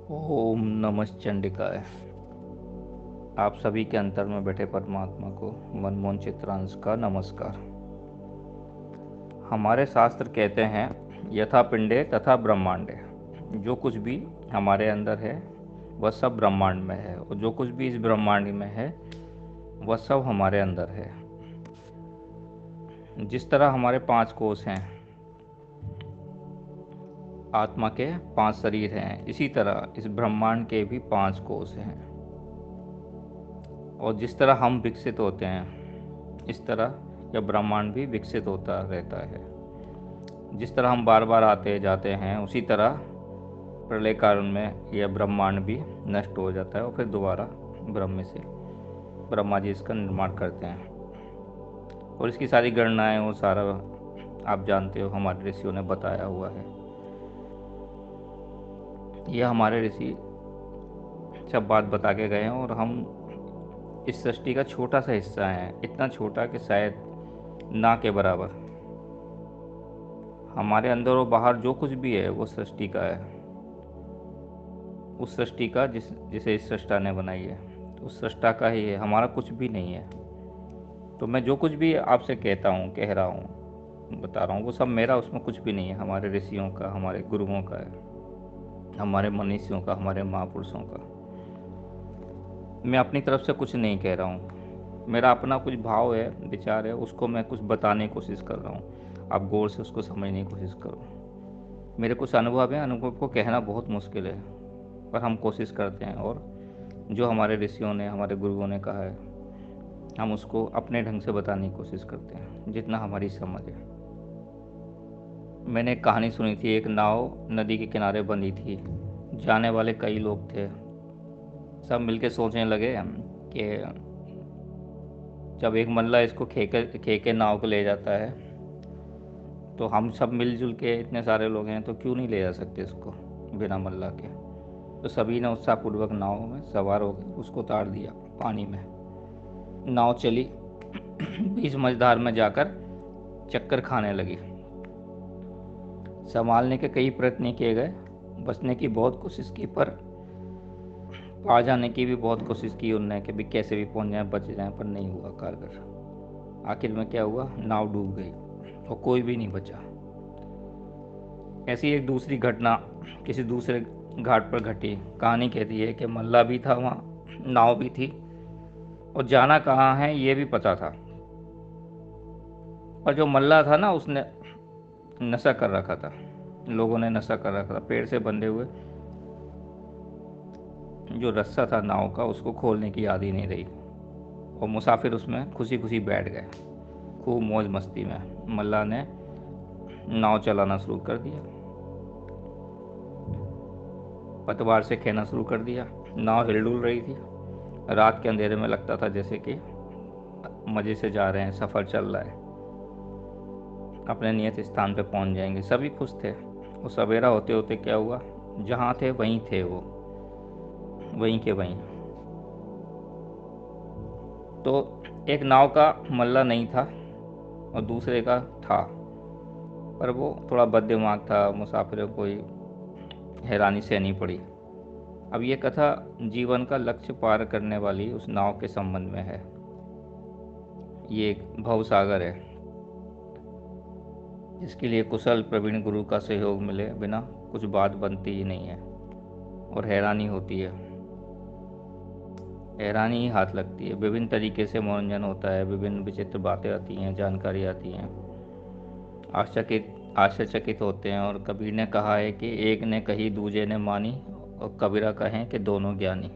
ओम नमः चंडिकाय। आप सभी के अंतर में बैठे परमात्मा को मनमोहन चित्रांश का नमस्कार। हमारे शास्त्र कहते हैं यथा पिंडे तथा ब्रह्मांडे। जो कुछ भी हमारे अंदर है वह सब ब्रह्मांड में है, और जो कुछ भी इस ब्रह्मांड में है वह सब हमारे अंदर है। जिस तरह हमारे 5 कोष हैं, आत्मा के 5 शरीर हैं, इसी तरह इस ब्रह्मांड के भी 5 कोष हैं। और जिस तरह हम विकसित होते हैं, इस तरह यह ब्रह्मांड भी विकसित होता रहता है। जिस तरह हम बार बार आते जाते हैं, उसी तरह प्रलय काल में यह ब्रह्मांड भी नष्ट हो जाता है और फिर दोबारा ब्रह्म से ब्रह्मा जी इसका निर्माण करते हैं। और इसकी सारी गणनाएं वो सारा आप जानते हो, हमारे ऋषियों ने बताया हुआ है। यह हमारे ऋषि सब बात बता के गए हैं, और हम इस सृष्टि का छोटा सा हिस्सा है, इतना छोटा कि शायद ना के बराबर। हमारे अंदर और बाहर जो कुछ भी है वो सृष्टि का है, उस सृष्टि का जिसे इस सृष्टा ने बनाई है, उस सृष्टा का ही है, हमारा कुछ भी नहीं है। तो मैं जो कुछ भी आपसे कहता हूँ, कह रहा हूँ, बता रहा हूँ, वो सब मेरा, उसमें कुछ भी नहीं है। हमारे ऋषियों का, हमारे गुरुओं का है, हमारे मनीषियों का, हमारे महापुरुषों का। मैं अपनी तरफ से कुछ नहीं कह रहा हूँ। मेरा अपना कुछ भाव है, विचार है, उसको मैं कुछ बताने की कोशिश कर रहा हूँ। आप गौर से उसको समझने की कोशिश करो। मेरे कुछ अनुभव हैं, अनुभव को कहना बहुत मुश्किल है, पर हम कोशिश करते हैं। और जो हमारे ऋषियों ने, हमारे गुरुओं ने कहा है, हम उसको अपने ढंग से बताने की कोशिश करते हैं, जितना हमारी समझ है। मैंने एक कहानी सुनी थी। एक नाव नदी के किनारे बंधी थी। जाने वाले कई लोग थे। सब मिलके सोचने लगे कि जब एक मल्ला इसको खे के नाव को ले जाता है, तो हम सब मिलजुल के, इतने सारे लोग हैं, तो क्यों नहीं ले जा सकते इसको बिना मल्ला के। तो सभी ने उत्साहपूर्वक नाव में सवार होकर उसको उतार दिया पानी में। नाव चली। बीच मझधार में जाकर चक्कर खाने लगी। संभालने के कई प्रयत्न किए गए, बचने की बहुत कोशिश की, पर आ जाने की भी बहुत कोशिश की उनने कि भी कैसे भी पहुंच जाए, बच जाए, पर नहीं हुआ कारगर। आखिर में क्या हुआ, नाव डूब गई और कोई भी नहीं बचा। ऐसी एक दूसरी घटना किसी दूसरे घाट पर घटी। कहानी कहती है कि मल्ला भी था वहाँ, नाव भी थी, और जाना कहाँ है ये भी पता था। और जो मल्ला था ना, उसने नशा कर रखा था। लोगों ने नशा कर रखा था। पेड़ से बंधे हुए जो रस्सा था नाव का, उसको खोलने की याद ही नहीं रही, और मुसाफिर उसमें खुशी खुशी बैठ गए। खूब मौज मस्ती में मल्ला ने नाव चलाना शुरू कर दिया, पतवार से खेना शुरू कर दिया। नाव हिलडुल रही थी। रात के अंधेरे में लगता था जैसे कि मज़े से जा रहे हैं, सफ़र चल रहा है, अपने नियत स्थान पे पहुंच जाएंगे। सभी खुश थे। वो सवेरा होते होते क्या हुआ, जहाँ थे वहीं थे वो, वहीं के वहीं। तो एक नाव का मल्ला नहीं था और दूसरे का था, पर वो थोड़ा बददिमाग था। मुसाफिरों को हैरानी सहनी पड़ी। अब ये कथा जीवन का लक्ष्य पार करने वाली उस नाव के संबंध में है। ये एक भवसागर है, जिसके लिए कुशल प्रवीण गुरु का सहयोग मिले बिना कुछ बात बनती ही नहीं है, और हैरानी होती है, हैरानी ही हाथ लगती है। विभिन्न तरीके से मनोरंजन होता है, विभिन्न विचित्र बातें आती हैं, जानकारी आती हैं, आश्चर्यचकित होते हैं। और कबीर ने कहा है कि एक ने कही दूजे ने मानी, और कबीरा कहें कि दोनों ज्ञानी।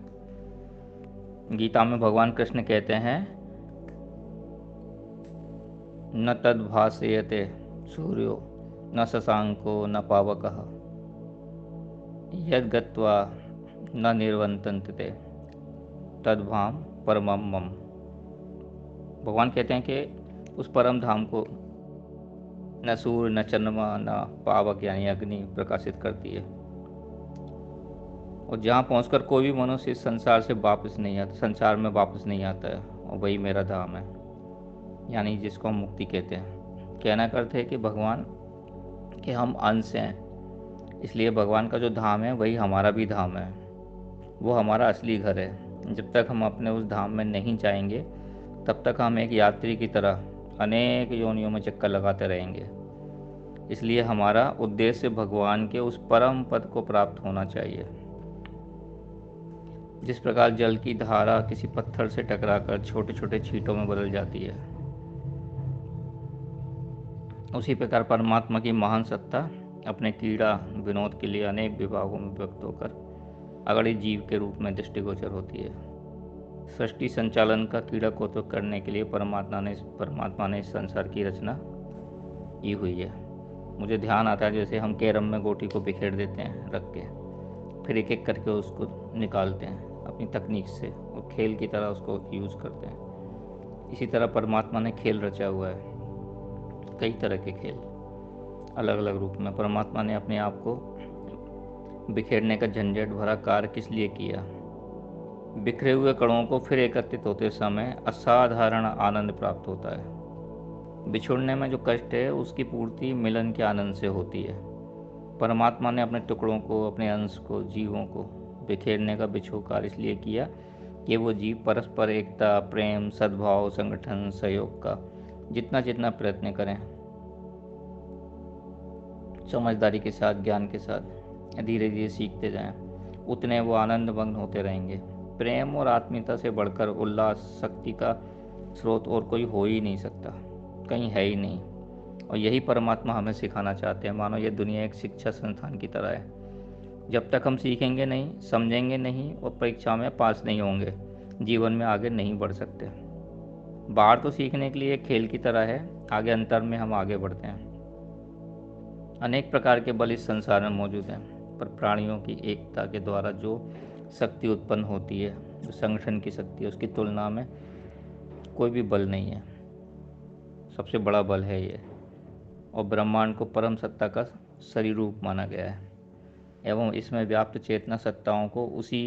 गीता में भगवान कृष्ण कहते हैं, न तद्भासयते सूर्यो न शशांको न पावकः यद् गत्वा न निर्वर्तन्ते तद्धाम परमम मम। भगवान कहते हैं कि उस परम धाम को न सूर्य, न चंद्रमा, न पावक यानी अग्नि प्रकाशित करती है, और जहाँ पहुंचकर कोई भी मनुष्य इस संसार से वापस नहीं आता, संसार में वापस नहीं आता है, और वही मेरा धाम है, यानी जिसको हम मुक्ति कहते हैं। कहना करते हैं कि भगवान के हम अंश हैं, इसलिए भगवान का जो धाम है वही हमारा भी धाम है, वो हमारा असली घर है। जब तक हम अपने उस धाम में नहीं जाएंगे तब तक हम एक यात्री की तरह अनेक योनियों में चक्कर लगाते रहेंगे। इसलिए हमारा उद्देश्य भगवान के उस परम पद को प्राप्त होना चाहिए। जिस प्रकार जल की धारा किसी पत्थर से टकराकर छोटे छोटे छींटों में बदल जाती है, उसी प्रकार परमात्मा की महान सत्ता अपने क्रीड़ा विनोद के लिए अनेक विभागों में व्यक्त होकर अगणित जीव के रूप में दृष्टिगोचर होती है। सृष्टि संचालन का क्रीड़ा कौतुक करने के लिए परमात्मा ने इस संसार की रचना की हुई है। मुझे ध्यान आता है जैसे हम कैरम में गोटी को बिखेर देते हैं रख के, फिर एक एक करके उसको निकालते हैं अपनी तकनीक से और खेल की तरह उसको यूज़ करते हैं। इसी तरह परमात्मा ने खेल रचा हुआ है, कई तरह के खेल अलग अलग रूप में। परमात्मा ने अपने आप को बिखेरने का झंझट भरा कार्य किस लिए किया? बिखरे हुए कणों को फिर एकत्रित होते समय असाधारण आनंद प्राप्त होता है। बिछुड़ने में जो कष्ट है उसकी पूर्ति मिलन के आनंद से होती है। परमात्मा ने अपने टुकड़ों को, अपने अंश को, जीवों को बिखेरने का बिछोह कार्य इसलिए किया कि वो जीव परस्पर एकता, प्रेम, सद्भाव, संगठन, सहयोग का जितना जितना प्रयत्न करें, समझदारी के साथ, ज्ञान के साथ धीरे धीरे सीखते जाएं, उतने वो आनंद मग्न होते रहेंगे। प्रेम और आत्मीयता से बढ़कर उल्लास, शक्ति का स्रोत और कोई हो ही नहीं सकता, कहीं है ही नहीं। और यही परमात्मा हमें सिखाना चाहते हैं। मानो ये दुनिया एक शिक्षा संस्थान की तरह है। जब तक हम सीखेंगे नहीं, समझेंगे नहीं और परीक्षा में पास नहीं होंगे, जीवन में आगे नहीं बढ़ सकते। बाहर तो सीखने के लिए एक खेल की तरह है, आगे अंतर में हम आगे बढ़ते हैं। अनेक प्रकार के बल इस संसार में मौजूद हैं, पर प्राणियों की एकता के द्वारा जो शक्ति उत्पन्न होती है, जो संगठन की शक्ति है, उसकी तुलना में कोई भी बल नहीं है। सबसे बड़ा बल है ये। और ब्रह्मांड को परम सत्ता का शरीर रूप माना गया है एवं इसमें व्याप्त चेतना सत्ताओं को उसी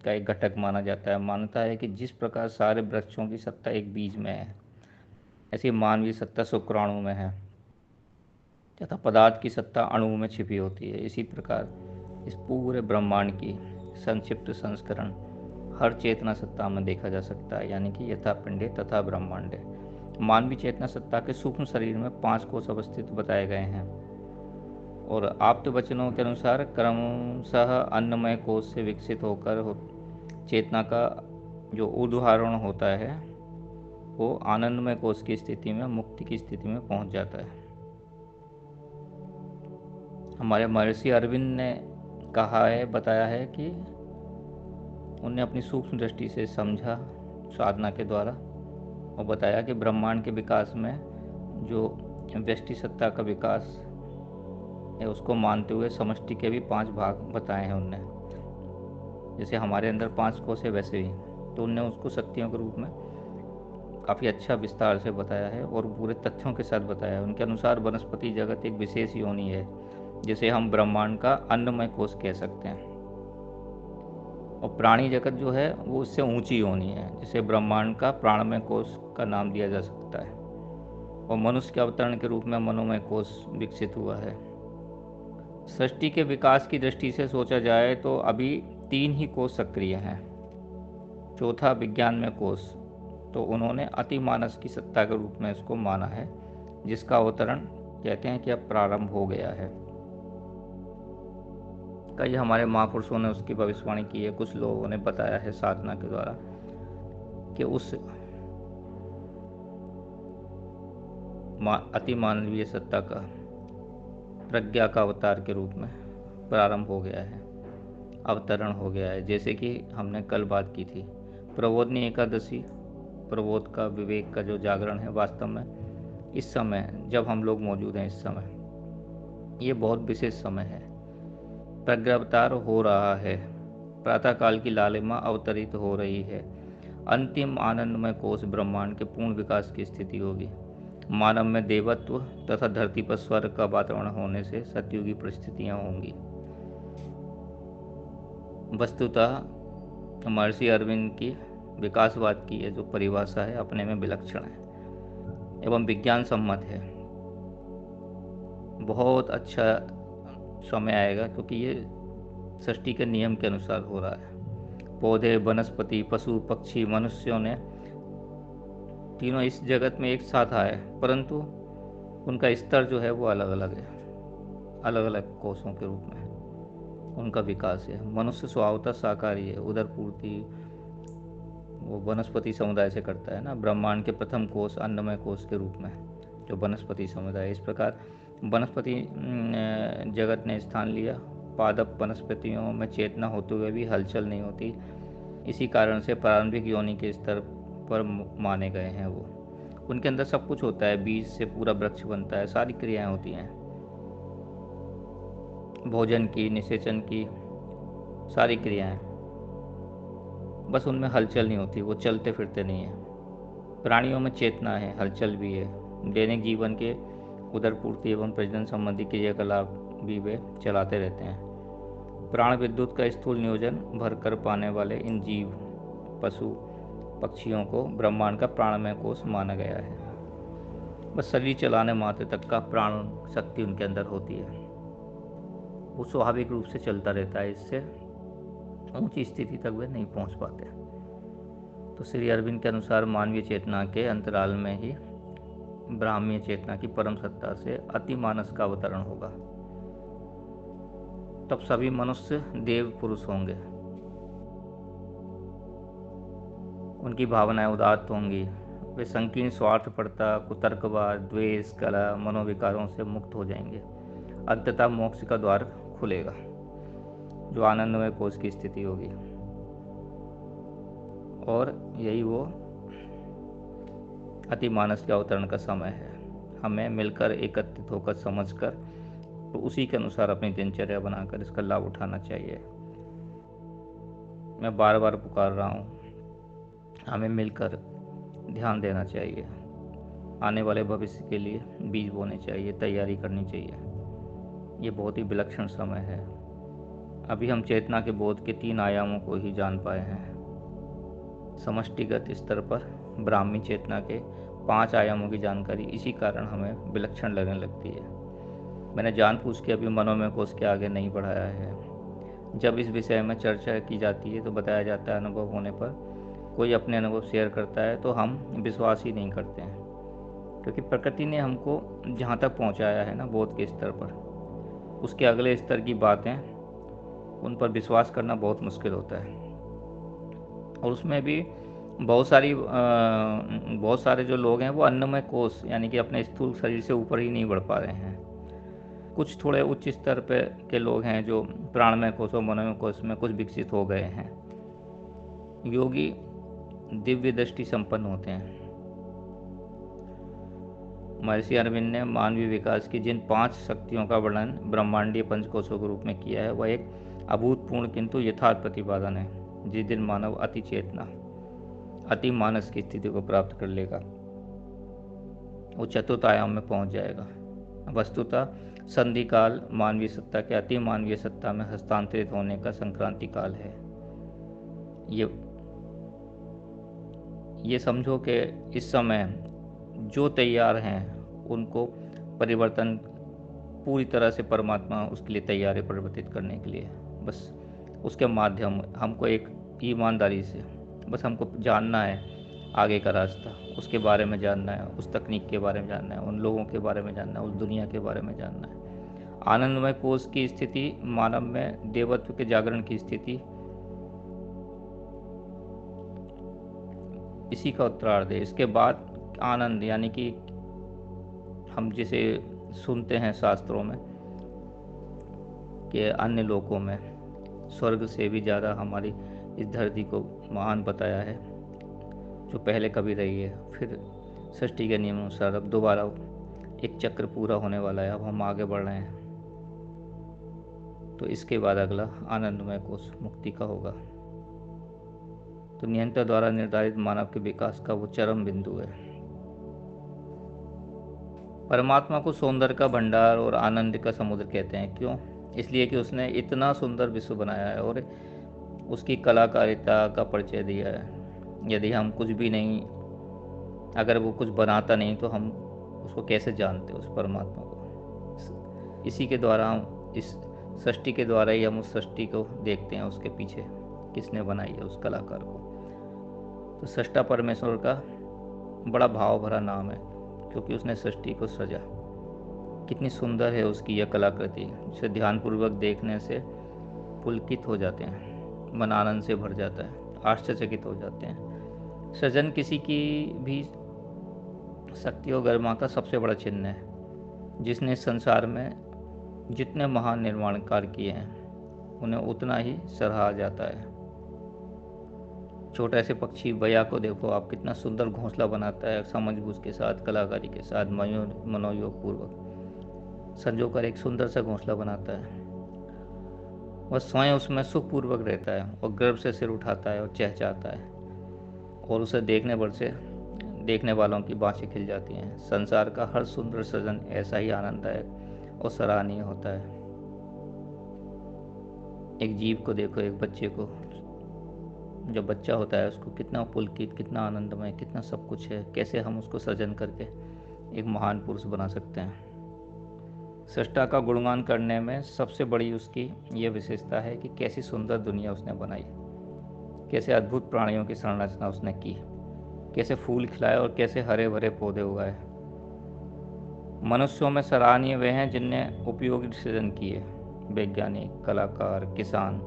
का एक घटक माना जाता है। मानता है कि जिस प्रकार सारे वृक्षों की सत्ता एक बीज में है, ऐसी मानवीय सत्ता शुक्राणु में है तथा पदार्थ की सत्ता अणु में छिपी होती है। इसी प्रकार इस पूरे ब्रह्मांड की संक्षिप्त संस्करण हर चेतना सत्ता में देखा जा सकता है, यानी कि यथा पिंडे तथा ब्रह्मांडे। मानवीय चेतना सत्ता के सूक्ष्म शरीर में 5 कोष अवस्थित बताए गए हैं और आप्त वचनों के अनुसार क्रमशः अन्नमय कोष से विकसित होकर चेतना का जो उदाहरण होता है वो आनंदमय कोष की स्थिति में, मुक्ति की स्थिति में पहुंच जाता है। हमारे महर्षि अरविंद ने कहा है, बताया है कि उन्हें अपनी सूक्ष्म दृष्टि से समझा साधना के द्वारा और बताया कि ब्रह्मांड के विकास में जो व्यष्टि सत्ता का विकास है उसको मानते हुए समष्टि के भी 5 भाग बताए हैं उनने। जैसे हमारे अंदर 5 कोष है वैसे ही, तो उनने उसको शक्तियों के रूप में काफ़ी अच्छा विस्तार से बताया है और पूरे तथ्यों के साथ बताया है। उनके अनुसार वनस्पति जगत एक विशेष योनि है जिसे हम ब्रह्मांड का अन्नमय कोष कह सकते हैं, और प्राणी जगत जो है वो उससे ऊंची योनि है जिसे ब्रह्मांड का प्राणमय कोष का नाम दिया जा सकता है, और मनुष्य के अवतरण के रूप में मनोमय कोष विकसित हुआ है। सृष्टि के विकास की दृष्टि से सोचा जाए तो अभी 3 ही कोष सक्रिय हैं। चौथा विज्ञानमय कोष तो उन्होंने अतिमानस की सत्ता के रूप में इसको माना है, जिसका अवतरण कहते हैं कि अब प्रारंभ हो गया है। कई हमारे महापुरुषों ने उसकी भविष्यवाणी की है। कुछ लोगों ने बताया है साधना के द्वारा कि उस अति मानवीय सत्ता का प्रज्ञा का अवतार के रूप में प्रारंभ हो गया है, अवतरण हो गया है। जैसे कि हमने कल बात की थी, प्रबोधनी एकादशी, प्रबोध का, विवेक का जो जागरण है, वास्तव में इस समय जब हम लोग मौजूद हैं, इस समय ये बहुत विशेष समय है। प्रज्ञावतार हो रहा है, प्रातःकाल की लालिमा अवतरित हो रही है। अंतिम आनंदमय कोष ब्रह्मांड के पूर्ण विकास की स्थिति होगी। मानव में देवत्व तथा धरती पर स्वर्ग का वातावरण होने से सतयुगी परिस्थितियां होंगी। वस्तुतः महर्षि अरविंद की विकासवाद की ये जो परिभाषा है अपने में विलक्षण है एवं विज्ञान सम्मत है। बहुत अच्छा समय आएगा, क्योंकि ये सृष्टि के नियम के अनुसार हो रहा है। पौधे, वनस्पति, पशु, पक्षी, मनुष्यों ने तीनों इस जगत में एक साथ आए, परंतु उनका स्तर जो है वो अलग अलग है, अलग अलग कोषों के रूप में उनका विकास है। मनुष्य स्वभावतः शाकाहारी है, उदर पूर्ति वो वनस्पति समुदाय से करता है ना। ब्रह्मांड के प्रथम कोष अन्नमय कोष के रूप में जो वनस्पति समुदाय, इस प्रकार वनस्पति जगत ने स्थान लिया। पादप वनस्पतियों में चेतना होते हुए भी हलचल नहीं होती, इसी कारण से प्रारंभिक योनि के स्तर पर माने गए हैं वो। उनके अंदर सब कुछ होता है, बीज से पूरा वृक्ष बनता है, सारी क्रियाएं होती हैं, भोजन की, निषेचन की, सारी क्रियाएं, बस उनमें हलचल नहीं होती, वो चलते फिरते नहीं है। प्राणियों में चेतना है, हलचल भी है, दैनिक जीवन के उदर पूर्ति एवं प्रजनन संबंधी क्रियाकलाप भी वे चलाते रहते हैं। प्राण विद्युत का स्थूल नियोजन भर कर पाने वाले इन जीव, पशु, पक्षियों को ब्रह्मांड का प्राणमय कोष माना गया है। बस शरीर चलाने मात्र तक का प्राण शक्ति उनके अंदर होती है, वो स्वाभाविक रूप से चलता रहता है, इससे ऊंची स्थिति तक वे नहीं पहुंच पाते। तो श्री अरविंद के अनुसार मानवीय चेतना के अंतराल में ही ब्राह्मीय चेतना की परम सत्ता से अति मानस का अवतरण होगा, तब सभी मनुष्य देव पुरुष होंगे, उनकी भावनाएं उदात्त होंगी, वे संकीर्ण स्वार्थपरता, कुतर्कवाद, द्वेष, कलह, मनोविकारों से मुक्त हो जाएंगे। अंततः मोक्ष का द्वार खुलेगा, जो आनंदमय कोष की स्थिति होगी, और यही वो अति मानस के अवतरण का समय है। हमें मिलकर एकत्रित होकर समझकर तो उसी के अनुसार अपनी दिनचर्या बनाकर इसका लाभ उठाना चाहिए। मैं बार बार पुकार रहा हूँ, हमें मिलकर ध्यान देना चाहिए, आने वाले भविष्य के लिए बीज बोने चाहिए, तैयारी करनी चाहिए। ये बहुत ही विलक्षण समय है। अभी हम चेतना के बोध के 3 आयामों को ही जान पाए हैं। समष्टिगत स्तर पर ब्राह्मी चेतना के 5 आयामों की जानकारी इसी कारण हमें विलक्षण लगने लगती है। मैंने जानबूझ के अभी मनोमय कोष के आगे नहीं बढ़ाया है। जब इस विषय में चर्चा की जाती है तो बताया जाता है अनुभव होने पर कोई अपने अनुभव शेयर करता है तो हम विश्वास ही नहीं करते हैं, क्योंकि प्रकृति ने हमको जहाँ तक पहुँचाया है ना बोध के स्तर पर, उसके अगले स्तर की बातें उन पर विश्वास करना बहुत मुश्किल होता है। और उसमें भी बहुत सारे जो लोग हैं वो अन्नमय कोष यानी कि अपने स्थूल शरीर से ऊपर ही नहीं बढ़ पा रहे हैं। कुछ थोड़े उच्च स्तर पे के लोग हैं जो प्राणमय कोष और मनोमय कोष में कुछ विकसित हो गए हैं। योगी दिव्य दृष्टि संपन्न होते हैं। महर्षि अरविंद ने मानवीय विकास की जिन 5 शक्तियों का वर्णन ब्रह्मांडीय पंचकोशों के रूप में किया है वह एक अभूतपूर्ण किंतु यथार्थ प्रतिपादन है। जिस दिन मानव अति चेतना, अति मानस की स्थिति को प्राप्त कर लेगा, वो चतुर्थ आयाम में पहुंच जाएगा। वस्तुतः संधि काल मानवीय सत्ता के अति मानवीय सत्ता में हस्तांतरित होने का संक्रांति काल है। ये समझो कि इस समय जो तैयार हैं उनको परिवर्तन पूरी तरह से परमात्मा उसके लिए तैयार है परिवर्तित करने के लिए। बस उसके माध्यम हमको एक ईमानदारी से बस हमको जानना है आगे का रास्ता, उसके बारे में जानना है, उस तकनीक के बारे में जानना है, उन लोगों के बारे में जानना है, उस दुनिया के बारे में जानना है। आनंदमय कोष की स्थिति मानव में देवत्व के जागरण की स्थिति, इसी का उत्तरार्ध है। इसके बाद आनंद यानी कि हम जिसे सुनते हैं शास्त्रों में कि अन्य लोकों में स्वर्ग से भी ज़्यादा हमारी इस धरती को महान बताया है, जो पहले कभी रही है। फिर सृष्टि के नियम अनुसार अब दोबारा एक चक्र पूरा होने वाला है, अब हम आगे बढ़ रहे हैं। तो इसके बाद अगला आनंदमय कोष मुक्ति का होगा। तो नियंत्रण द्वारा निर्धारित मानव के विकास का वो चरम बिंदु है। परमात्मा को सौंदर्य का भंडार और आनंद का समुद्र कहते हैं। क्यों? इसलिए कि उसने इतना सुंदर विश्व बनाया है और उसकी कलाकारिता का परिचय दिया है। यदि हम कुछ भी नहीं, अगर वो कुछ बनाता नहीं तो हम उसको कैसे जानते उस परमात्मा को? इसी के द्वारा हम इस सृष्टि के द्वारा ही हम उस सृष्टि को देखते हैं, उसके पीछे किसने बनाई है उस कलाकार को। तो सृष्टा परमेश्वर का बड़ा भाव भरा नाम है, क्योंकि उसने सृष्टि को सजा। कितनी सुंदर है उसकी यह कलाकृति, जिसे ध्यानपूर्वक देखने से पुलकित हो जाते हैं, मन आनंद से भर जाता है, आश्चर्यचकित हो जाते हैं। सृजन किसी की भी शक्ति और गरिमा का सबसे बड़ा चिन्ह है। जिसने संसार में जितने महान निर्माणकार किए हैं उन्हें उतना ही सराहा जाता है। छोटा से पक्षी बया को देखो आप, कितना सुंदर घोंसला बनाता है, समझबूझ के साथ, कलाकारी के साथ, मनोयोग पूर्वक संजो कर एक सुंदर सा घोंसला बनाता है। वह स्वयं उसमें सुखपूर्वक रहता है और गर्व से सिर उठाता है और चहचहाता है, और उसे देखने वालों की बाँछें खिल जाती हैं। संसार का हर सुंदर सृजन ऐसा ही आनंददायक और सराहनीय होता है। एक जीव को देखो, एक बच्चे को, जब बच्चा होता है उसको कितना पुलकित, कितना आनंदमय, कितना सब कुछ है, कैसे हम उसको सृजन करके एक महान पुरुष बना सकते हैं। सृष्टा का गुणगान करने में सबसे बड़ी उसकी यह विशेषता है कि कैसी सुंदर दुनिया उसने बनाई, कैसे अद्भुत प्राणियों की संरचना उसने की, कैसे फूल खिलाए और कैसे हरे भरे पौधे उगाए। मनुष्यों में सराहनीय वे हैं जिनने उपयोगी सृजन किए। वैज्ञानिक, कलाकार, किसान,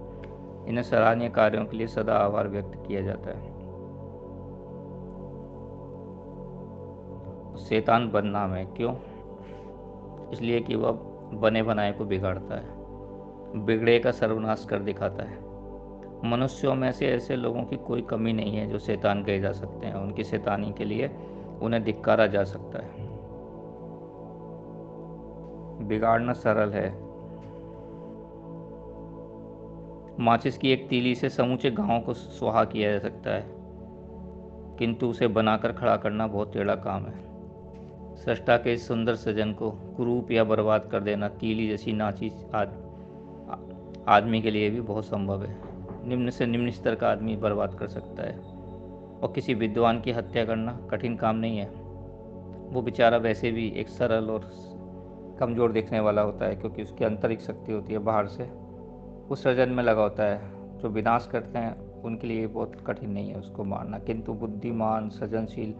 इन्हें सराहनीय कार्यों के लिए सदा आभार व्यक्त किया जाता है। शैतान बदनाम है, क्यों? इसलिए कि वह बने बनाए को बिगाड़ता है, बिगड़े का सर्वनाश कर दिखाता है। मनुष्यों में से ऐसे लोगों की कोई कमी नहीं है जो शैतान कहे जा सकते हैं। उनकी शैतानी के लिए उन्हें धिक्कारा जा सकता है। बिगाड़ना सरल है। माचिस की एक तीली से समूचे गांव को सुहा किया जा सकता है, किंतु उसे बनाकर खड़ा करना बहुत टेढ़ा काम है। सृष्टा के इस सुंदर सृजन को कुरूप या बर्बाद कर देना तीली जैसी नाची आदमी के लिए भी बहुत संभव है। निम्न से निम्न स्तर का आदमी बर्बाद कर सकता है, और किसी विद्वान की हत्या करना कठिन काम नहीं है। वो बेचारा वैसे भी एक सरल और कमज़ोर दिखने वाला होता है, क्योंकि उसकी आंतरिक शक्ति होती है बाहर से, उस सृजन में लगा होता है। जो विनाश करते हैं उनके लिए बहुत कठिन नहीं है उसको मारना, किंतु बुद्धिमान, सृजनशील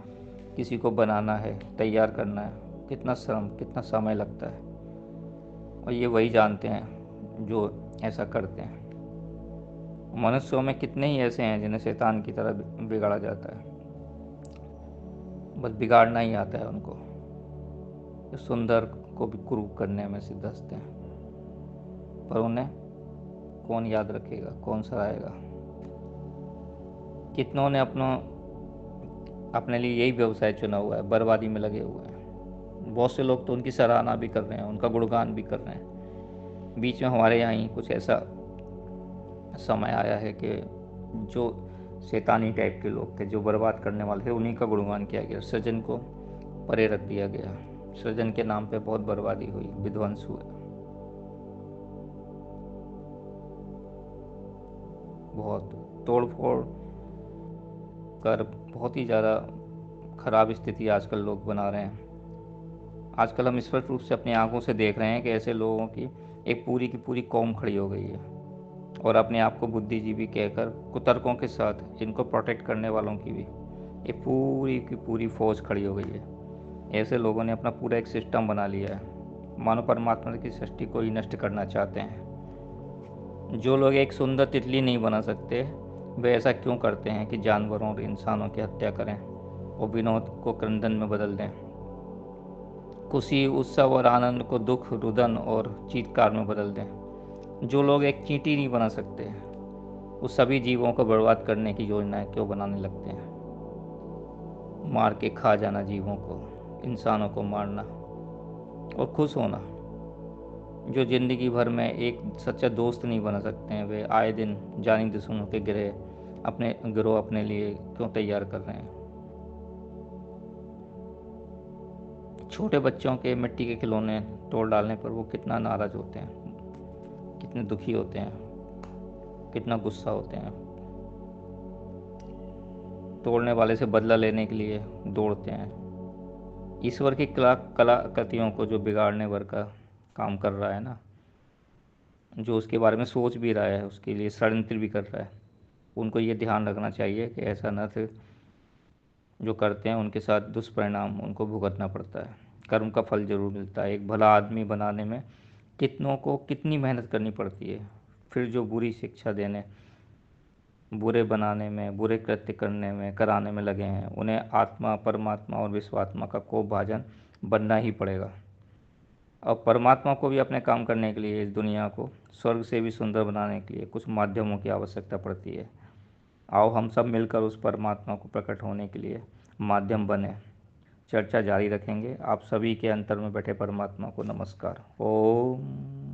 किसी को बनाना है, तैयार करना है, कितना श्रम, कितना समय लगता है, और ये वही जानते हैं जो ऐसा करते हैं। मनुष्यों में कितने ही ऐसे हैं जिन्हें शैतान की तरह बिगाड़ा जाता है, बस बिगाड़ना ही आता है उनको। जो सुंदर को भी कुरूप करने में सिद्धस्त हैं, पर उन्हें कौन याद रखेगा, कौन सराहेगा। कितनों ने अपने लिए यही व्यवसाय चुना हुआ है, बर्बादी में लगे हुए हैं। बहुत से लोग तो उनकी सराहना भी कर रहे हैं, उनका गुणगान भी कर रहे हैं। बीच में हमारे यहाँ ही कुछ ऐसा समय आया है कि जो शैतानी टाइप के लोग थे, जो बर्बाद करने वाले थे, उन्हीं का गुणगान किया गया, सृजन को परे रख दिया गया। सृजन के नाम पे बहुत बर्बादी हुई, विध्वंस हुए, बहुत तोड़ फोड़ कर बहुत ही ज़्यादा खराब स्थिति आजकल लोग बना रहे हैं। आजकल हम स्पष्ट रूप से अपनी आंखों से देख रहे हैं कि ऐसे लोगों की एक पूरी की पूरी कौम खड़ी हो गई है, और अपने आप को बुद्धिजीवी कहकर कुतर्कों के साथ इनको प्रोटेक्ट करने वालों की भी एक पूरी की पूरी फौज खड़ी हो गई है। ऐसे लोगों ने अपना पूरा एक सिस्टम बना लिया है, मानो परमात्मा की सृष्टि को ही नष्ट करना चाहते हैं। जो लोग एक सुंदर तितली नहीं बना सकते, वे ऐसा क्यों करते हैं कि जानवरों और इंसानों की हत्या करें और विनोद को क्रंदन में बदल दें, खुशी, उत्सव और आनंद को दुख, रुदन और चीत्कार में बदल दें। जो लोग एक चींटी नहीं बना सकते, उस सभी जीवों को बर्बाद करने की योजनाएं क्यों बनाने लगते हैं। मार के खा जाना जीवों को, इंसानों को मारना और खुश होना। जो जिंदगी भर में एक सच्चा दोस्त नहीं बना सकते हैं, वे आए दिन जानी दुश्मनों के गिरोह अपने लिए क्यों तैयार कर रहे हैं। छोटे बच्चों के मिट्टी के खिलौने तोड़ डालने पर वो कितना नाराज होते हैं, कितने दुखी होते हैं, कितना गुस्सा होते हैं। तोड़ने वाले से बदला लेने के लिए दौड़ते हैं। ईश्वर की कलाकृतियों को जो बिगाड़ने भर का काम कर रहा है ना, जो उसके बारे में सोच भी रहा है उसके लिए षड्यंत्र भी कर रहा है, उनको ये ध्यान रखना चाहिए कि ऐसा न थे, जो करते हैं उनके साथ दुष्परिणाम उनको भुगतना पड़ता है। कर्म का फल जरूर मिलता है। एक भला आदमी बनाने में कितनों को कितनी मेहनत करनी पड़ती है, फिर जो बुरी शिक्षा देने, बुरे बनाने में, बुरे कृत्य करने में, कराने में लगे हैं, उन्हें आत्मा, परमात्मा और विश्वात्मा का को भाजन बनना ही पड़ेगा। और परमात्मा को भी अपने काम करने के लिए, इस दुनिया को स्वर्ग से भी सुंदर बनाने के लिए कुछ माध्यमों की आवश्यकता पड़ती है। आओ हम सब मिलकर उस परमात्मा को प्रकट होने के लिए माध्यम बने। चर्चा जारी रखेंगे। आप सभी के अंतर में बैठे परमात्मा को नमस्कार। ओम।